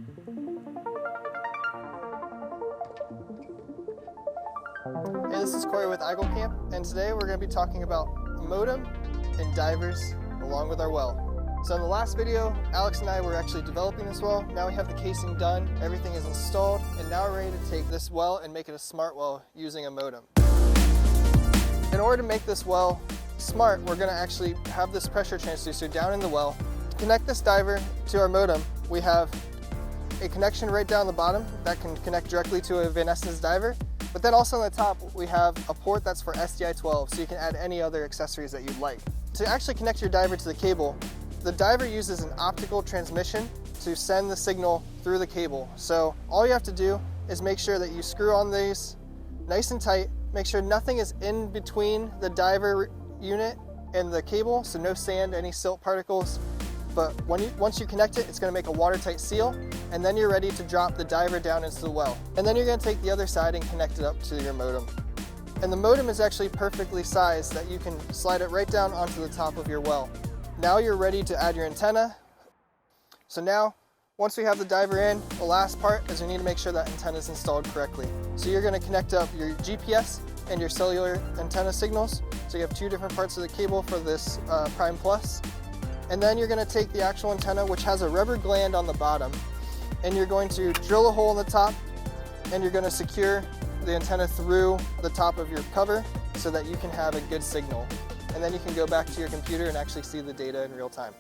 Hey, this is Corey with Eijkelkamp, and today we're going to be talking about a modem and divers along with our well. So in the last video, Alex and I were actually developing this well. Now we have the casing done, everything is installed, and now we're ready to take this well and make it a smart well using a modem. In order to make this well smart, we're going to actually have this pressure transducer down in the well. To connect this diver to our modem, we have a connection right down the bottom that can connect directly to a Van Essen's diver. But then also on the top, we have a port that's for SDI12, so you can add any other accessories that you'd like. To actually connect your diver to the cable, the diver uses an optical transmission to send the signal through the cable. So all you have to do is make sure that you screw on these nice and tight, make sure nothing is in between the diver unit and the cable, so no sand, any silt particles. But once you connect it, it's going to make a watertight seal, and then you're ready to drop the diver down into the well. And then you're going to take the other side and connect it up to your modem. And the modem is actually perfectly sized that you can slide it right down onto the top of your well. Now you're ready to add your antenna. So now, once we have the diver in, the last part is we need to make sure that antenna is installed correctly. So you're going to connect up your GPS and your cellular antenna signals. So you have two different parts of the cable for this Prime Plus. And then you're going to take the actual antenna, which has a rubber gland on the bottom, and you're going to drill a hole in the top, and you're going to secure the antenna through the top of your cover so that you can have a good signal. And then you can go back to your computer and actually see the data in real time.